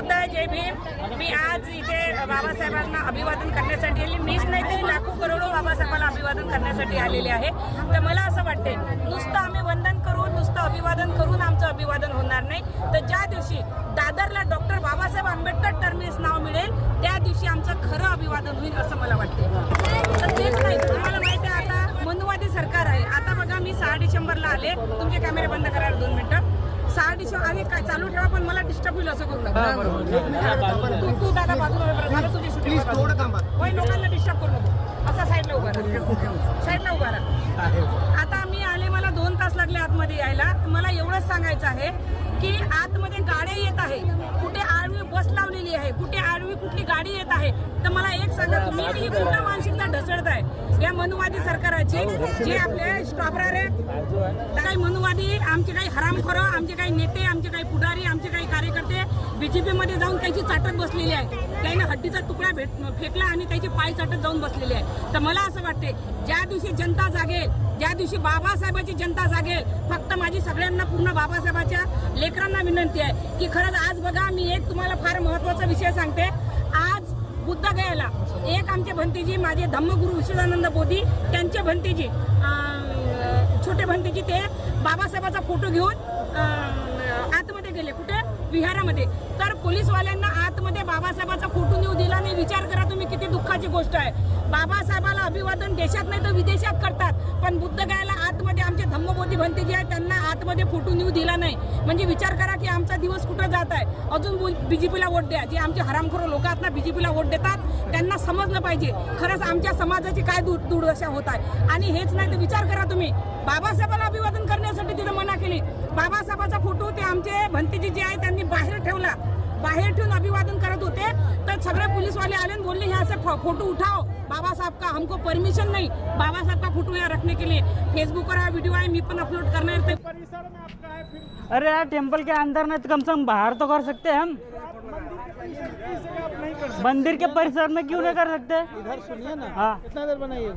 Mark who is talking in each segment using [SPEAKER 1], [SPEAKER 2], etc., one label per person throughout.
[SPEAKER 1] बुद्धाय, जय भीम। मी आज इथे बाबासाहेबांना अभिवादन करण्यासाठी आली। मीच नाही तरी लाखो करोडो बाबासाहेबांना अभिवादन करण्यासाठी आलेले आहे। तर मला असं वाटते नुसतं आम्ही वंदन करून नुसतं अभिवादन करून आमचं अभिवादन होणार नाही, तर ज्या दिवशी दादरला डॉक्टर बाबासाहेब आंबेडकर टर्मिनस नाव मिळेल त्या दिवशी आमचं खरं अभिवादन होईल असं मला वाटते। तर तेच नाही, तुम्हाला माहिती आहे आता मनुवादी सरकार आहे। आता बघा मी 6 डिसेंबरला आले, तुमचे कॅमेरे बंद करायला 2 मिनिटं। 6 डिसेंबर आणि काय चालू ठेवा, पण मला डिस्टर्ब होईल असं करू नका। तू दादा बाजूला मला तुझी प्लीज थोडं थांबा, लोकांना डिस्टर्ब करू नको, असा साईडला उभा राहा, साईडला उभा राहा। आता मी आले, मला 2 तास लागले आतमध्ये यायला। मला एवढंच सांगायचं आहे की आतमध्ये गाड्या येत आहे, कुठे आडवी बस लावलेली आहे, कुठे आडवी कुठली गाडी येत आहे। तर मला एक सांगा तुम्ही की कुठं मानसिकता ढसळत आहे या मनुवादी सरकाराची, जे आपले स्टॉपरार आहे काही मनुवादी, आमचे काही हरामखोर, आमचे काही नेते, आमचे काही पुढारी, आमचे काही कार्यकर्ते बीजेपी मध्ये जाऊन त्याची चाटत बसलेली आहे। त्याने हड्डीचा तुकडा फेकला आणि त्याची पाय चाटत जाऊन बसलेली आहे। तर मला असं वाटते ज्या दिवशी जनता जागेल, ज्या दिवशी बाबासाहेबांची जनता जागेल, फक्त माझी सगळ्यांना पूर्ण बाबासाहेबाच्या लेकरांना विनंती आहे की खरंच आज बघा, मी एक तुम्हाला फार महत्त्वाचा विषय सांगते। आज बुद्धगयाला एक आमचे भंतीजी, माझे धम्मगुरू विश्वानंद बोधी, त्यांचे भंतीजी, छोटे भंतीजी, ते बाबासाहेबाचा फोटो घेऊन आतमध्ये गेले, कुठे विहारामध्ये। तर पोलीसवाल्यांना आतमध्ये बाबासाहेबाचा फोटो नेऊ दिला नाही। विचार करा तुम्ही, किती दुःखाची गोष्ट आहे। बाबासाहेबाला अभिवादन देशात नाही तर विदेशात करतात, पण बुद्धगयाला आतमध्ये आमचे धम्मबोधी भंते जे आहेत त्यांना आतमध्ये फोटो नेऊ दिला नाही। म्हणजे विचार करा की आमचा दिवस कुठं जात आहे। अजून बीजेपीला वोट द्या, जे आमचे हरामखोर लोक आहेत ना बीजेपीला वोट देतात, त्यांना समजलं पाहिजे खरंच आमच्या समाजाची काय दुर्दशा होत आहे। आणि हेच नाही तर विचार करा तुम्ही, बाबासाहेबाला अभिवादन करण्यासाठी तिथं मना केली। बाबासाहेबाचा फोटो ते आमचे भंतेजी जे आहे त्यांनी बाहेर ठेवला, बाहेर ठेवून अभिवादन करत होते। तर सगळे पोलीसवाले आले आणि बोलले हे असे फोटो उठाओ, बाबा साहब का हमको परमिशन नहीं, बाबा साहब का फोटो यहाँ रखने के लिए। फेसबुक पर वीडियो है, मैं पण अपलोड करना है।
[SPEAKER 2] अरे यार टेम्पल के अंदर नहीं तो कम से कम बाहर तो कर सकते हैं हम। मंदिर के परिसर में क्यों नहीं कर सकते?
[SPEAKER 3] इधर सुनिए ना,
[SPEAKER 2] हाँ
[SPEAKER 3] कितना देर बनाइएगा?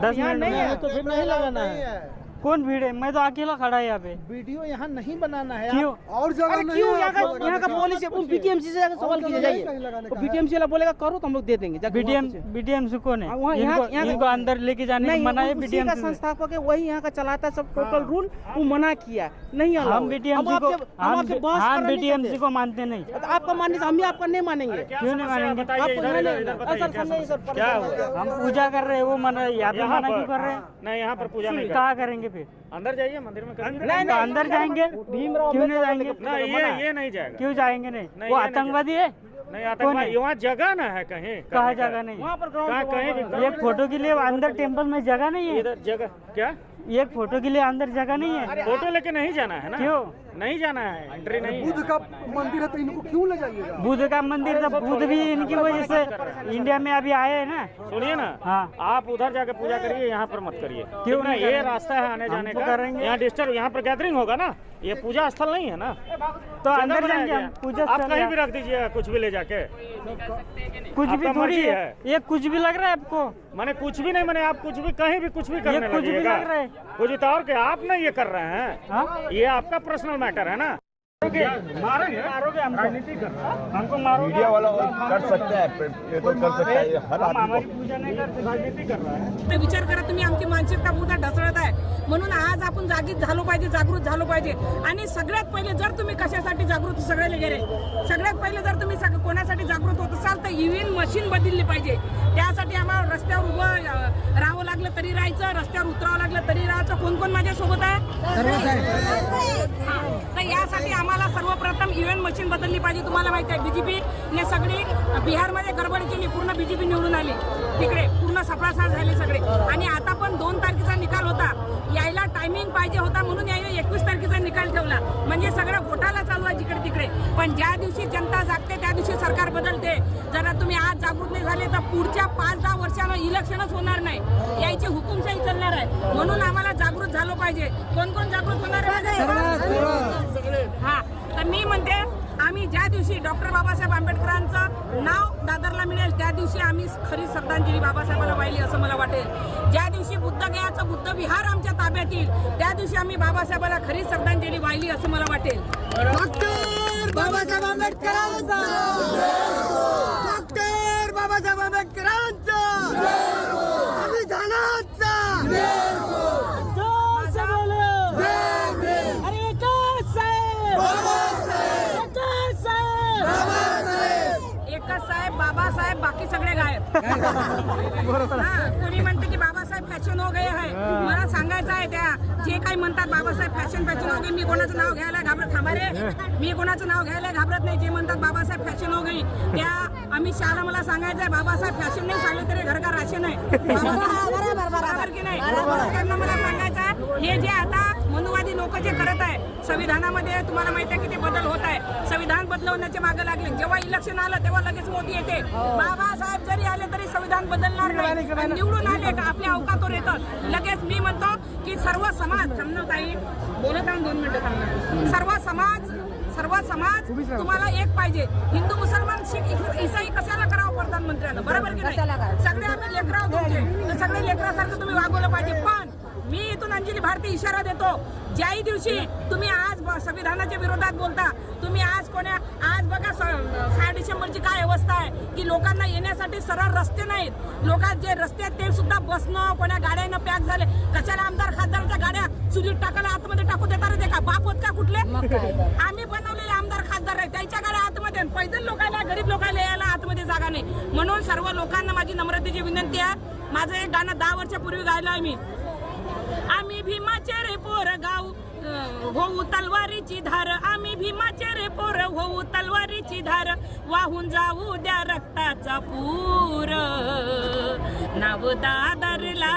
[SPEAKER 2] 10 मिनट
[SPEAKER 3] नहीं है तो फिर नहीं लगाना है।
[SPEAKER 2] कौन भीड़ है? मैं तो अकेला खड़ा है यहाँ पे।
[SPEAKER 3] वीडियो यहाँ नहीं बनाना है।
[SPEAKER 2] क्यों?
[SPEAKER 3] और जगह नहीं
[SPEAKER 4] क्यों?
[SPEAKER 3] है।
[SPEAKER 4] यहाँ का पुलिस है, बीटीएमसी से जाकर सवाल कीजिए, जाइए। बीटीएमसी वाला बोलेगा करो तो हम लोग दे देंगे।
[SPEAKER 2] बीटीएमसी कौन है?
[SPEAKER 4] वहाँ यहाँ
[SPEAKER 2] इनको अंदर लेके जाने की मना है।
[SPEAKER 4] उसी का
[SPEAKER 2] बीटीएमसी
[SPEAKER 4] संस्थापक है, वही यहाँ का चलाता है सब। टोटल रूल वो मना किया नहीं।
[SPEAKER 2] हम बीटीएमसी को मानते नहीं।
[SPEAKER 4] आपका मानने हम भी आपका नहीं मानेंगे।
[SPEAKER 2] क्यों नहीं मानेंगे?
[SPEAKER 5] क्या होगा?
[SPEAKER 2] हम पूजा कर रहे हैं, वो मना, यहाँ पे मना क्यों कर रहे हैं?
[SPEAKER 5] नहीं, यहाँ पर पूजा नहीं
[SPEAKER 2] कहाँ करेंगे फिर?
[SPEAKER 5] अंदर जाइए, मंदिर में करेंगे।
[SPEAKER 2] नहीं नहीं, अंदर जाएंगे, क्यों नहीं जाएंगे?
[SPEAKER 5] नहीं, ये नहीं जाएगा।
[SPEAKER 2] क्यों जाएंगे? नहीं,
[SPEAKER 5] नहीं,
[SPEAKER 2] वो
[SPEAKER 5] ये नहीं
[SPEAKER 2] आतंकवादी है।
[SPEAKER 5] नहीं, आतंकवादी वहाँ जगह ना है कहीं।
[SPEAKER 2] कहाँ जगह नहीं?
[SPEAKER 4] वहाँ पर
[SPEAKER 5] कहाँ कहीं भी
[SPEAKER 2] एक फोटो के लिए अंदर टेम्पल में जगह नहीं है।
[SPEAKER 5] इधर जगह क्या?
[SPEAKER 2] एक फोटो के लिए अंदर जगह नहीं है।
[SPEAKER 5] फोटो लेके नहीं जाना है ना।
[SPEAKER 2] क्यों
[SPEAKER 5] नहीं जाना है? एंट्री नहीं है।
[SPEAKER 3] बुद्ध का मंदिर है तो इनको क्यों ले जाइएगा?
[SPEAKER 2] बुद्ध का मंदिर, तो बुद्ध भी इनकी वजह से इंडिया में अभी आए हैं ना।
[SPEAKER 5] सुनिए ना,
[SPEAKER 2] हाँ,
[SPEAKER 5] आप उधर जाके पूजा करिए, यहाँ पर मत करिए।
[SPEAKER 2] क्यों
[SPEAKER 5] ना?
[SPEAKER 2] नहीं
[SPEAKER 5] ये
[SPEAKER 2] करेंगे?
[SPEAKER 5] रास्ता है आने जाने
[SPEAKER 2] हम तो
[SPEAKER 5] का।
[SPEAKER 2] करेंगे।
[SPEAKER 5] यहाँ डिस्टर्ब, यहाँ पर गैदरिंग होगा ना, ये पूजा स्थल नहीं है ना।
[SPEAKER 2] तो
[SPEAKER 5] जगह
[SPEAKER 2] अंदर
[SPEAKER 5] बनाया
[SPEAKER 2] जाएंगे
[SPEAKER 5] गया।
[SPEAKER 2] हम, पूजा
[SPEAKER 5] आप
[SPEAKER 2] स्थल
[SPEAKER 5] कहीं
[SPEAKER 2] है।
[SPEAKER 5] भी रख दीजिए कुछ भी ले जाके।
[SPEAKER 2] कुछ भी
[SPEAKER 5] आपका
[SPEAKER 2] थोड़ी
[SPEAKER 5] मर्जी
[SPEAKER 2] है,
[SPEAKER 5] है।
[SPEAKER 2] ये कुछ भी लग रहा है आपको?
[SPEAKER 5] मैंने कुछ भी नहीं, मैंने आप कुछ भी कहीं भी कुछ भी करने
[SPEAKER 2] कुछ भी
[SPEAKER 5] लगिएगा।
[SPEAKER 2] लग रहा है।
[SPEAKER 5] कुछ तो और क्या, आप नहीं ये कर रहे हैं।
[SPEAKER 2] हाँ?
[SPEAKER 5] ये आपका पर्सनल मैटर है ना।
[SPEAKER 2] मारोगे हमको,
[SPEAKER 5] राजनीति कर रहा है।
[SPEAKER 2] हमको मारोगे।
[SPEAKER 6] मीडिया वाला कर सकते हैं, ये तो कर सकता है, ये हर
[SPEAKER 2] हम
[SPEAKER 6] आदमी
[SPEAKER 2] हमारी
[SPEAKER 6] को।
[SPEAKER 2] पूजा नहीं करते,
[SPEAKER 5] राजनीति कर रहा है।
[SPEAKER 1] तर विचार करा तुम्ही, आमची मानसिकता पुन्हा ढसळत आहे। म्हणून आज आपण जागीच झालो पाहिजे, जागृत झालो पाहिजे। आणि सगळ्यात पहिले जर तुम्ही कशासाठी जागृत सगळे गेले, सगळ्यात पहिले जर तुम्ही कोणासाठी जागृत होत असाल तर ईव्हीएम मशीन बदलली पाहिजे। त्यासाठी आम्हाला रस्त्यावर उभं राहावं लागलं तरी राहायचं, रस्त्यावर उतरावं लागलं तरी राहायचं। कोण कोण माझ्यासोबत आहे? तर यासाठी आम्हाला सर्वप्रथम ईव्हीएम मशीन बदलली पाहिजे। तुम्हाला माहिती आहे बीजेपीने सगळी बिहारमध्ये गडबड केली, पूर्ण बीजेपी निवडून आली, तिकडे पूर्ण सफासाफ झाले सगळे। आणि आता पण 2 तारखेचा निकाल होता, यायला टायमिंग पाहिजे होता म्हणून यायला 21 तारखेचा निकाल ठेवला। म्हणजे सगळं घोटाळा चालू आहे जिकडे तिकडे। पण ज्या दिवशी जनता जागते त्या दिवशी सरकार बदलते। जर तुम्ही आज जागृत नाही झाले तर पुढच्या 5-10 वर्षांना इलेक्शनच होणार नाही, यायची हुकुमशाही चालणार आहे। म्हणून आम्हाला जागृत झालो पाहिजे। कोण कोण जागृत होणार आहे? हा, तर मी म्हणते आम्ही ज्या दिवशी डॉक्टर बाबासाहेब आंबेडकरांचं नाव दादरला मिळेल त्या दिवशी आम्ही खरी श्रद्धांजली बाबासाहेबांना वाहिली असं मला वाटेल. ज्या दिवशी बुद्धगयाचं बुद्ध विहार आमच्या ताब्यात येईल त्या दिवशी आम्ही बाबासाहेबांना खरी श्रद्धांजली वाहिली असं मला वाटेल.
[SPEAKER 7] डॉक्टर बाबासाहेब आंबेडकरांचा, डॉक्टर बाबासाहेब आंबेडकरांचा, संविधानाचा.
[SPEAKER 1] एकच साहेब बाबासाहेब बाकी सगळे गायब. कोणी म्हणते की बाबासाहेब फॅशन हो गए आहे. मला सांगायचं आहे त्या जे काही म्हणतात बाबासाहेब फॅशन हो गई, मी कोणाचं नाव घ्यायला घाबरत थांबा रे, मी कोणाचं नाव घ्यायला घाबरत नाही. जे म्हणतात बाबासाहेब फॅशन हो गई त्या अमित शहाला मला सांगायचं आहे बाबासाहेब फॅशन नाही सांगले तरी घर का राशन आहे. बरोबर की नाही? त्यांना मला सांगायचं आहे हे जे आता मनुवादी लोक जे करत आहे संविधानामध्ये तुम्हाला माहिती आहे किती बदल होत आहे. संविधान बदलवण्याच्या मागे लागले. जेव्हा इलेक्शन आलं तेव्हा लगेच मोदी येते. बाबासाहेब जरी आले तरी संविधान बदलणार नाही. आणि निवडून आले का आपल्या अवकातवर येतात लगेच. मी म्हणतो की सर्व समाज ताई बोलत आहे 2 मिनिटं थांबणार. सर्व समाज तुम्हाला एक पाहिजे. हिंदू मुसलमान शीख इसाई कशाला करावं प्रधानमंत्र्यांना, बरोबर की नाही? सगळे आम्ही लेकराव तुमचे तर सगळे लेकरासारखं तुम्ही वागवलं पाहिजे. पण मी इथून अंजली भारती इशारा देतो ज्याही दिवशी तुम्ही आज संविधानाच्या विरोधात बोलता तुम्ही आज बघा 6 डिसेंबरची काय अवस्था आहे की लोकांना येण्यासाठी सरळ रस्ते नाहीत. लोक जे रस्ते आहेत ते सुद्धा बसणं कोण्या गाड्यानं पॅक झाले. कशाला आमदार खासदाराच्या गाड्या चुलीत टाकायला आतमध्ये टाकू देतात रे? ते का बाप होत का कुठले? आम्ही बनवलेले आमदार खासदार आहेत त्याच्या गाड्या आतमध्ये. पैदल लोकांना गरीब लोकांना यायला आतमध्ये जागा नाही. म्हणून सर्व लोकांना माझी नम्रतेची विनंती आहे. माझं एक गाणं 10 वर्षापूर्वी गायलं आहे मी. आम्ही भीमाचे रे पोर गाव होऊ तलवारीची धार, आम्ही भीमाचे रे पोर होऊ तलवारीची धार, वाहून जाऊ द्या रक्ताचा पूर, नाव दादरला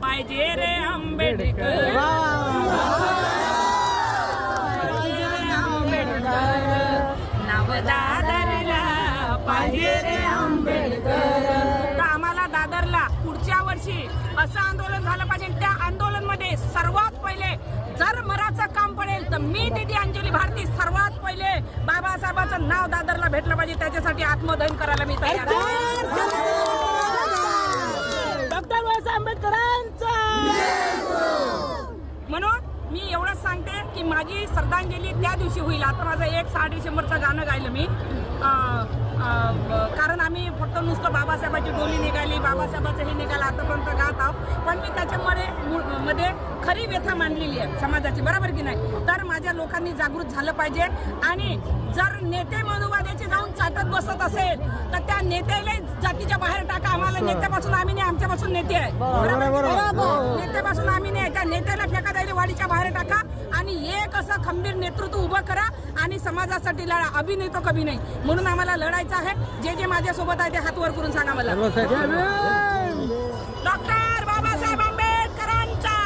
[SPEAKER 1] पाहिजे रे आंबेडकर, नाव दादरला पाहिजे रे आंबेडकर. आम्हाला दादरला पुढच्या वर्षी असं आंदोलन झालं पाहिजे. त्या आंदोलन मध्ये सर्वात पहिले जर मराचं काम पडेल तर मी दीदी अंजली भारती सर्वात पहिले बाबासाहेबांचं नाव दादरला भेटलं पाहिजे. त्याच्यासाठी आत्मदहन करायला मी तयार आहे.
[SPEAKER 4] डॉक्टर बाबासाहेब आंबेडकरांचा.
[SPEAKER 1] म्हणून मी एवढंच सांगते की माझी श्रद्धांजली त्या दिवशी होईल. आता माझं 6 डिसेंबरचं गाणं गायलं मी कारण आम्ही फक्त नुसतं बाबासाहेबांची डोली निघाली बाबासाहेबाचं हे निघालं आतापर्यंत गात आहोत. पण मी त्याच्यामध्ये खरी व्यथा मांडलेली आहे समाजाची, बरोबर की नाही? तर माझ्या लोकांनी जागृत झालं पाहिजे. आणि जर नेते मनुवाद्याचे जाऊन चाटत बसत असेल तर त्या नेत्याला जातीच्या बाहेर टाका. आम्हाला नेत्यापासून आम्ही नाही, आमच्यापासून नेते आहे, नेत्यापासून आम्ही नाही. त्या नेत्याला फेका द्यायला वाडीच्या बाहेर टाका आणि एक असं खंबीर नेतृत्व उभं करा आणि समाजासाठी लढा. अभिनय तो कभी नाही. म्हणून आम्हाला लढायचं आहे. जे जे माझ्यासोबत आहे ते हात वर करून सांगा मला. डॉक्टर बाबासाहेब आंबेडकरांचा.